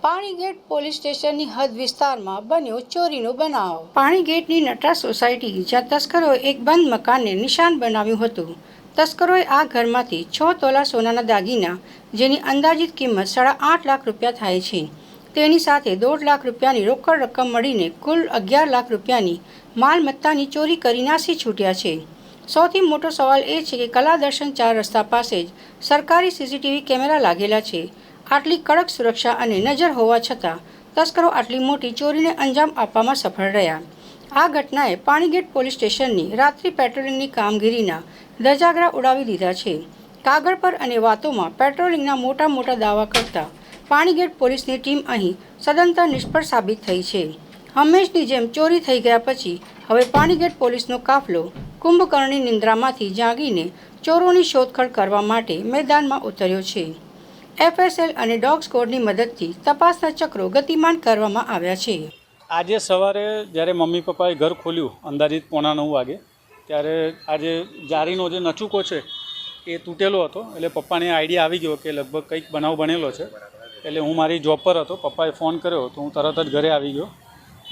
Panigate police સ્ટેશનની હદ વિસ્તારમાં બન્યો ચોરીનો બનાવ। પાણીગેટની નટરાજ સોસાયટી જ્યાં તસ્કરોએ એક બંધ મકાનને નિશાન બનાવ્યું હતું। તસ્કરોએ આ ઘરમાંથી 6 તોલા સોનાના દાગીના, જેની અંદાજિત કિંમત 8.5 લાખ રૂપિયા થાય છે, તેની સાથે 1.5 લાખ રૂપિયાની રોકડ રકમ મળીને કુલ 11 લાખ રૂપિયાની માલમત્તાની ચોરી કરી નાસી છૂટ્યા છે। સૌથી મોટો સવાલ એ છે કે કલાદર્શન 4 રસ્તા પાસે જ સરકારી સીસીટીવી કેમેરા લાગેલા છે। આટલી કડક સુરક્ષા અને નજર હોવા છતાં તસ્કરો આટલી મોટી ચોરીને અંજામ આપવામાં સફળ રહ્યા। આ ઘટનાએ પાણીગેટ પોલીસ સ્ટેશનની રાત્રિ પેટ્રોલિંગની કામગીરીના ધજાગરા ઉડાવી દીધા છે। કાગળ પર અને વાતોમાં પેટ્રોલિંગના મોટા દાવા કરતા પાણીગેટ પોલીસની ટીમ અહીં સદંતર નિષ્ફળ સાબિત થઈ છે। હંમેશની જેમ ચોરી થઈ ગયા પછી હવે પાણીગેટ પોલીસનો કાફલો કુંભકર્ણની નિંદ્રામાંથી જાગીને ચોરોની શોધખોળ કરવા માટે મેદાનમાં ઉતર્યો છે। FSL અને ડોગ સ્ક્વોડની મદદથી તપાસના ચક્રો ગતિમાન કરવામાં આવ્યા છે। આજે સવારે જ્યારે મમ્મી પપ્પાએ ઘર ખોલ્યું અંદાજિત 8:45 વાગે, ત્યારે આજે જારીનો જે નચુકો છે એ તૂટેલો હતો। એટલે પપ્પાને આઈડિયા આવી ગયો કે લગભગ કંઈક બનાવ બનેલો છે। એટલે હું મારી જોબ પર હતો, પપ્પાએ ફોન કર્યો તો હું તરત જ ઘરે આવી ગયો।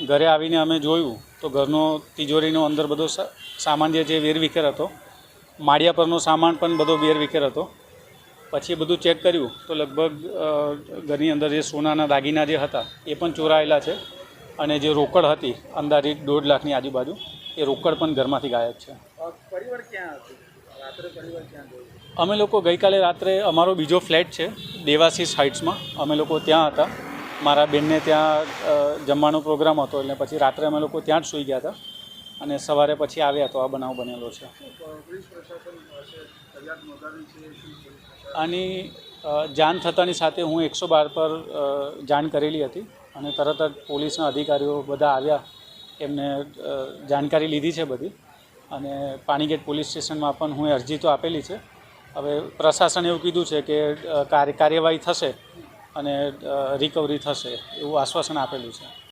ઘરે આવીને અમે જોયું તો ઘરનો તિજોરીનો અંદર બધો સામાન જે વેરવિખેર હતો, માળિયા પરનો સામાન પણ બધો વેરવિખેર હતો। પછી બધું ચેક કર્યું તો લગભગ ઘરની અંદર જે સોનાના દાગીના જે હતા એ પણ ચોરાયેલા છે, અને જે રોકડ હતી અંદાજિત 1.5 લાખની આજુબાજુ, એ રોકડ પણ ઘરમાંથી ગાયબ છે। પરિવાર ક્યાં હતું? રાત્રે પરિવાર ક્યાં ગયો? અમે લોકો ગઈકાલે રાત્રે અમારો બીજો ફ્લેટ છે દેવાશીષ હાઇટ્સમાં, અમે લોકો ત્યાં હતા। મારા બેનને ત્યાં જમવાનો પ્રોગ્રામ હતો, એટલે પછી રાત્રે અમે લોકો ત્યાં જ સૂઈ ગયા હતા, અને સવારે પછી આવ્યા તો આ બનાવ બનેલો છે। આની જાણ થતાની સાથે હું 112 પર જાણ કરેલી હતી, અને તરત જ પોલીસના અધિકારીઓ બધા આવ્યા, એમને જાણકારી લીધી છે બધી, અને પાણીગેટ પોલીસ સ્ટેશનમાં પણ હું અરજી તો આપેલી છે। હવે પ્રશાસન એવું કીધું છે કે કાર્યવાહી થશે અને રિકવરી થશે એવું આશ્વાસન આપેલું છે।